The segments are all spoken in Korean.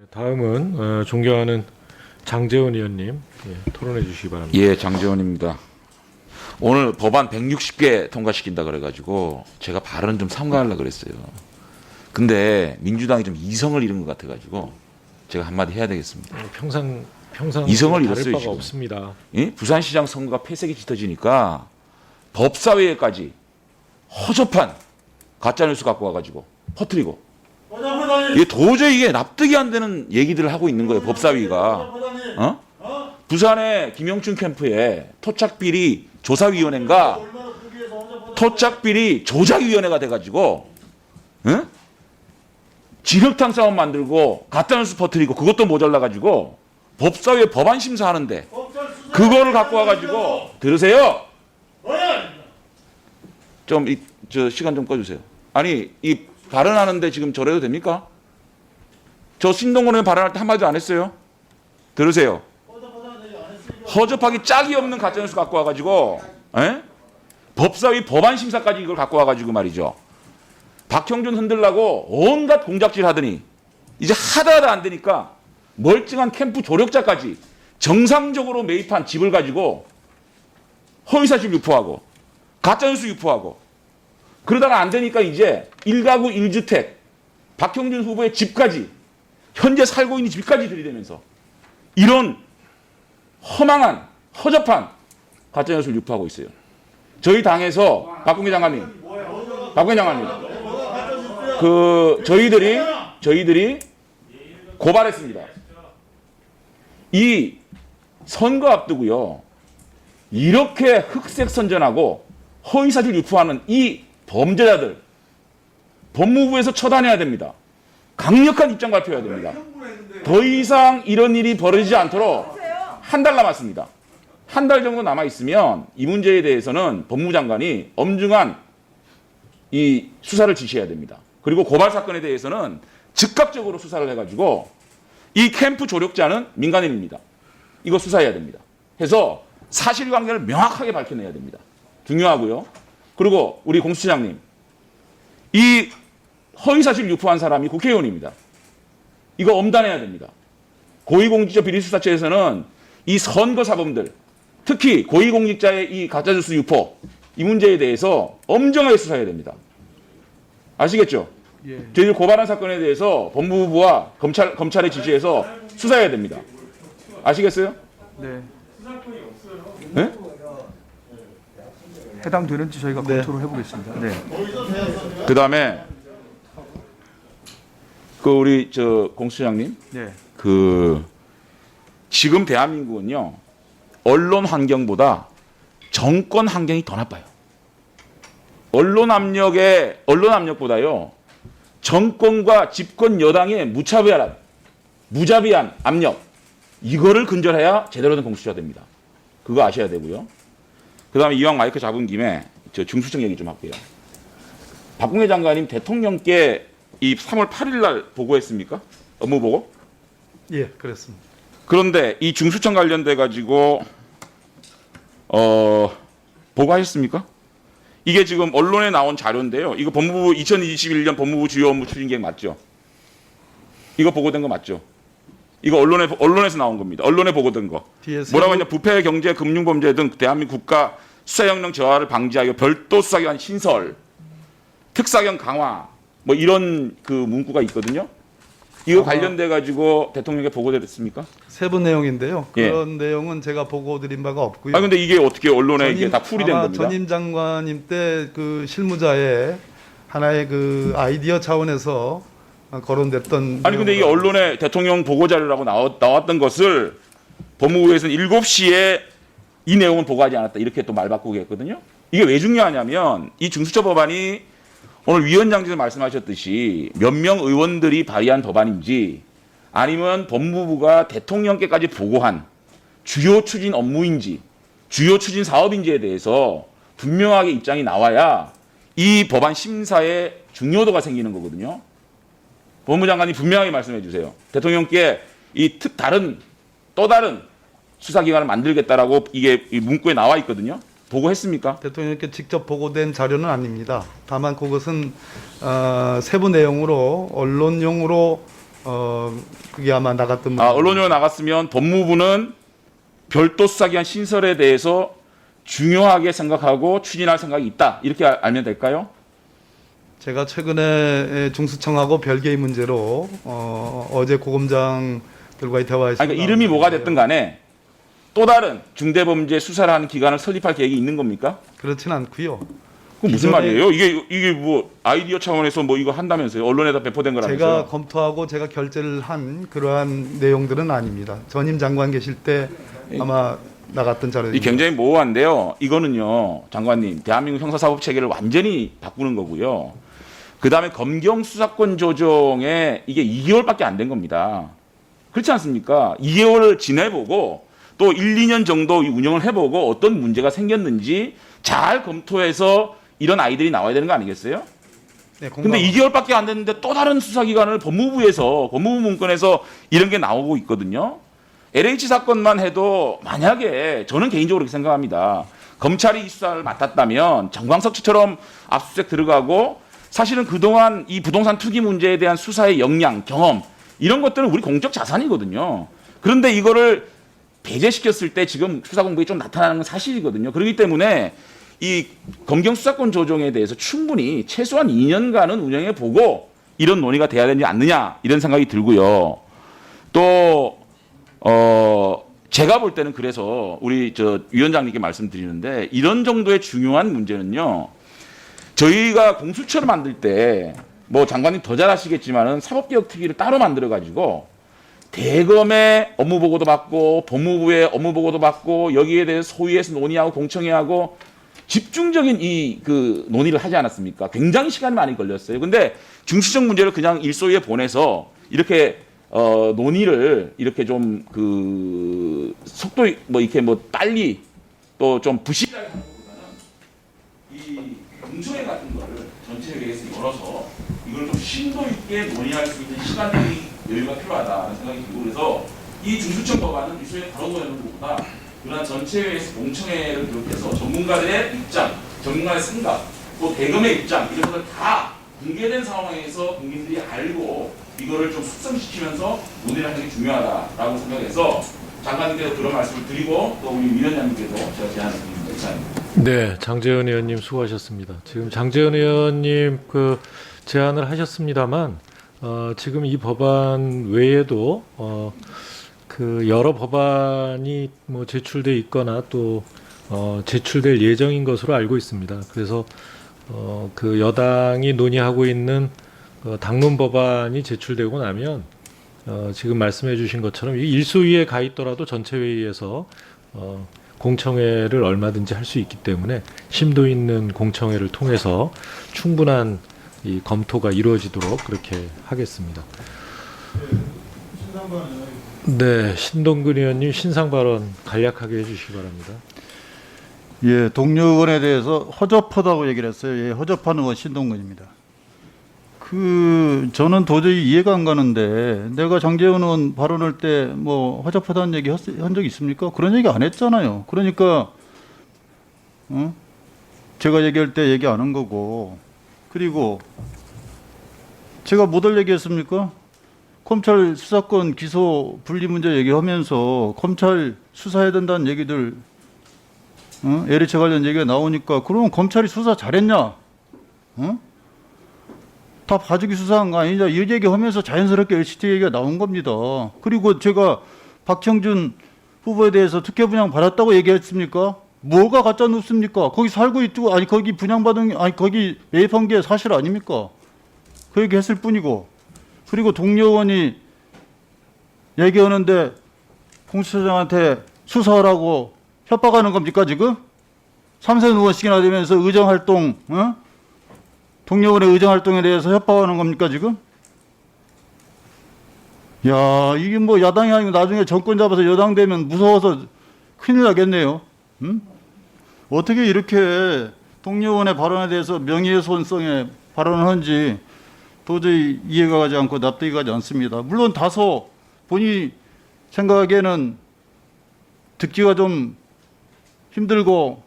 다음은 존경하는 장제원 의원님 토론해 주시기 바랍니다. 예, 장재원입니다. 오늘 법안 160개 통과시킨다 그래가지고 제가 발언 좀 삼가하려고 그랬어요. 근데 민주당이 좀 이성을 잃은 것 같아가지고 제가 한마디 해야 되겠습니다. 평상 이성을 다를 잃었어요, 바가 지금. 없습니다. 예? 부산시장 선거가 폐색이 짙어지니까 법사위에까지 허접한 가짜뉴스 갖고 와가지고 퍼뜨리고 이게 도저히 이게 납득이 안 되는 얘기들을 하고 있는 거예요, 법사위가. 부산의 김영춘 캠프에 토착비리 조사위원회인가 토착비리 조작위원회가 돼가지고 진흙탕 싸움 만들고 가짜뉴스 퍼뜨리고 그것도 모자라가지고 법사위에 법안 심사하는데 그거를 갖고 와가지고 들으세요. 저 시간 좀 꺼주세요. 아니 이 발언하는데 지금 저래도 됩니까? 저 신동건 의원 발언할 때 한마디도 안 했어요. 들으세요. 허접하기 짝이 없는 가짜뉴스 갖고 와가지고 법사위 법안 심사까지 이걸 갖고 와가지고 말이죠. 박형준 흔들라고 온갖 공작질 하더니 이제 하다 안 되니까 멀쩡한 캠프 조력자까지 정상적으로 매입한 집을 가지고 허위사실 유포하고 가짜뉴스 유포하고 그러다가 안 되니까 이제 1가구 1주택 박형준 후보의 집까지 현재 살고 있는 집까지 들이대면서 이런 허망한 허접한 가짜뉴스를 유포하고 있어요. 저희 당에서 박근혜 장관님 저희들이 고발했습니다. 이 선거 앞두고요. 이렇게 흑색 선전하고 허위사실 유포하는 이 범죄자들 법무부에서 처단해야 됩니다. 강력한 입장 발표해야 됩니다. 더 이상 이런 일이 벌어지지 않도록 한 달 남았습니다. 한 달 정도 남아 있으면 이 문제에 대해서는 법무부 장관이 엄중한 이 수사를 지시해야 됩니다. 그리고 고발 사건에 대해서는 즉각적으로 수사를 해가지고 이 캠프 조력자는 민간인입니다. 이거 수사해야 됩니다. 해서 사실관계를 명확하게 밝혀내야 됩니다. 중요하고요. 그리고 우리 공수처장님, 이 허위사실 유포한 사람이 국회의원입니다. 이거 엄단해야 됩니다. 고위공직자 비리수사처에서는 이 선거사범들, 특히 고위공직자의 이 가짜뉴스 유포, 이 문제에 대해서 엄정하게 수사해야 됩니다. 아시겠죠? 예. 저희들 고발한 사건에 대해서 법무부와 검찰에 지시해서 수사해야 됩니다. 아시겠어요? 네. 네? 해당되는지 저희가 검토를 해보겠습니다. 네. 그 다음에 그 우리 저 공수처장님, 네. 그 지금 대한민국은요 언론 환경보다 정권 환경이 더 나빠요. 언론 압력보다요 정권과 집권 여당의 무자비한 압력 이거를 근절해야 제대로 된 공수처가 됩니다. 그거 아셔야 되고요. 그다음에 이왕 마이크 잡은 김에 저 중수청 얘기 좀 할게요. 박근혜 장관님 대통령께 이 3월 8일 날 보고했습니까? 업무 보고? 예, 그렇습니다. 그런데 이 중수청 관련돼 가지고 보고하셨습니까? 이게 지금 언론에 나온 자료인데요. 이거 법무부 2021년 법무부 주요 업무 추진 계획 맞죠? 이거 보고된 거 맞죠? 이거 언론에서 나온 겁니다. 언론에 보고된 거. 뭐라고 했냐? 부패, 경제, 금융범죄 등 대한민국 국가 수사역량 저하를 방지하여 별도 수사기관 신설, 특사경 강화, 뭐 이런 그 문구가 있거든요. 이거 관련돼 가지고 대통령에게 보고됐습니까? 세부 내용인데요. 예. 그런 내용은 제가 보고드린 바가 없고요. 아 근데 이게 어떻게 언론에 이게 다 풀이된 아마 겁니다. 전임 장관님 때 그 실무자의 하나의 그 아이디어 차원에서 거론됐던. 아니 근데 이게 내용으로 언론에 대통령 보고 자료라고 나왔던 것을 법무부에서는 7시에 이 내용은 보고하지 않았다 이렇게 또 말 바꾸게 했거든요. 이게 왜 중요하냐면 이 중수처 법안이 오늘 위원장께서 말씀하셨듯이 몇 명 의원들이 발의한 법안인지 아니면 법무부가 대통령께까지 보고한 주요 추진 업무인지 주요 추진 사업인지에 대해서 분명하게 입장이 나와야 이 법안 심사에 중요도가 생기는 거거든요. 법무부 장관이 분명하게 말씀해 주세요. 대통령께 이 또 다른 수사기관을 만들겠다라고 이게 이 문구에 나와 있거든요. 보고했습니까? 대통령께 직접 보고된 자료는 아닙니다. 다만 그것은 세부 내용으로 언론용으로 그게 아마 나갔던 언론용어 나갔으면 법무부는 별도 수사기관 신설에 대해서 중요하게 생각하고 추진할 생각이 있다. 이렇게 알면 될까요? 제가 최근에 중수청하고 별개의 문제로 어제 고검장들과의 대화에서 그러니까 이름이 뭐가 됐든 간에 또 다른 중대범죄 수사를 하는 기관을 설립할 계획이 있는 겁니까? 그렇진 않고요. 그건 무슨 기존에- 말이에요? 이게 뭐 아이디어 차원에서 뭐 이거 한다면서요? 언론에다 배포된 거라면서요? 제가 검토하고 제가 결재를 한 그러한 내용들은 아닙니다. 전임 장관 계실 때 아마 나갔던 이 자료입니다. 굉장히 모호한데요. 이거는요, 장관님, 대한민국 형사사법 체계를 완전히 바꾸는 거고요. 그 다음에 검경 수사권 조정에 이게 2개월밖에 안 된 겁니다. 그렇지 않습니까? 2개월을 지내보고 또 1, 2년 정도 운영을 해보고 어떤 문제가 생겼는지 잘 검토해서 이런 아이들이 나와야 되는 거 아니겠어요? 네, 근데 2개월밖에 안 됐는데 또 다른 수사기관을 법무부 문건에서 이런 게 나오고 있거든요. LH 사건만 해도 만약에 저는 개인적으로 그렇게 생각합니다. 검찰이 이 수사를 맡았다면 정광석 씨처럼 압수수색 들어가고 사실은 그동안 이 부동산 투기 문제에 대한 수사의 역량, 경험 이런 것들은 우리 공적 자산이거든요. 그런데 이거를 배제시켰을 때 지금 수사 공백이 좀 나타나는 건 사실이거든요. 그렇기 때문에 이 검경 수사권 조정에 대해서 충분히 최소한 2년간은 운영해 보고 이런 논의가 돼야 되지 않느냐 이런 생각이 들고요. 또 제가 볼 때는 그래서 우리 위원장님께 말씀드리는데 이런 정도의 중요한 문제는요. 저희가 공수처를 만들 때 뭐 장관님 더 잘하시겠지만은 사법개혁특위를 따로 만들어 가지고 대검의 업무 보고도 받고 법무부의 업무 보고도 받고 여기에 대해서 소위에서 논의하고 공청회하고 집중적인 이 논의를 하지 않았습니까? 굉장히 시간이 많이 걸렸어요. 근데 중시적 문제를 그냥 일소위에 보내서 이렇게 논의를 이렇게 좀 속도 이렇게 빨리 또 좀 부실하게 하는 것보다는 이 공청회 같은 거를 전체회의에서 열어서 이걸 좀 심도 있게 논의할 수 있는 시간적인 여유가 필요하다는 생각이 들고 그래서 이 중수청 법안은 일소위에 바로 보내는 것보다 그러나 전체회의에서 공청회를 비롯해서 전문가들의 입장, 전문가의 생각, 또 대검의 입장 이런 것을 다 공개된 상황에서 국민들이 알고 이거를 좀 숙성시키면서 논의를 하는 게 중요하다라고 생각해서 장관님께서 그런 말씀을 드리고 또 우리 위원장님께도 제가 제안을 드립니다. 이상입니다. 네, 장재현 의원님 수고하셨습니다. 지금 장재현 의원님 제안을 하셨습니다만 지금 이 법안 외에도 여러 법안이 뭐 제출돼 있거나 또 제출될 예정인 것으로 알고 있습니다. 그래서 여당이 논의하고 있는 당론 법안이 제출되고 나면 지금 말씀해 주신 것처럼 이 일소위에 가 있더라도 전체 회의에서 공청회를 얼마든지 할 수 있기 때문에 심도 있는 공청회를 통해서 충분한 이 검토가 이루어지도록 그렇게 하겠습니다. 네, 신동근 의원님 신상 발언 간략하게 해주시기 바랍니다. 예, 동료 의원에 대해서 허접하다고 얘기를 했어요. 예, 허접한 의원 신동근입니다. 저는 도저히 이해가 안 가는데 내가 장재원 의원 발언할 때 뭐 허접하다는 얘기 한 적 있습니까? 그런 얘기 안 했잖아요. 그러니까 제가 얘기할 때 얘기 안 한 거고 그리고 제가 뭐들 얘기했습니까? 검찰 수사권 기소 분리 문제 얘기하면서 검찰 수사해야 된다는 얘기들 LH 관련 얘기가 나오니까 그러면 검찰이 수사 잘했냐? 다 봐주기 수사한 거 아니냐? 이 얘기하면서 자연스럽게 LCT 얘기가 나온 겁니다. 그리고 제가 박형준 후보에 대해서 특혜 분양 받았다고 얘기했습니까? 뭐가 가짜 뉴스입니까? 거기 살고 있고 아니 거기 분양받은 아니 거기 매입한 게 사실 아닙니까? 그 얘기 했을 뿐이고 그리고 동료 의원이 얘기하는데 공수처장한테 수사하라고 협박하는 겁니까 지금? 3선 의원씩이나 되면서 의정활동 동료 의원의 의정활동에 대해서 협박하는 겁니까 지금? 야 이게 뭐 야당이 아니고 나중에 정권 잡아서 여당 되면 무서워서 큰일 나겠네요. 어떻게 이렇게 동료 의원의 발언에 대해서 명예훼손성의 발언을 하는지 도저히 이해가 가지 않고 납득이 가지 않습니다. 물론 다소 본인이 생각하기에는 듣기가 좀 힘들고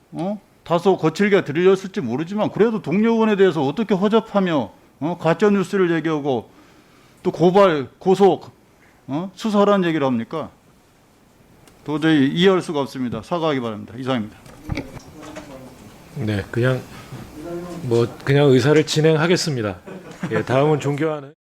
다소 거칠게 들렸을지 모르지만 그래도 동료 의원에 대해서 어떻게 허접하며 가짜 뉴스를 얘기하고 또 고발, 고소, 수사라는 얘기를 합니까? 도저히 이해할 수가 없습니다. 사과하기 바랍니다. 이상입니다. 네, 그냥 의사를 진행하겠습니다. 예, 다음은 존경하는.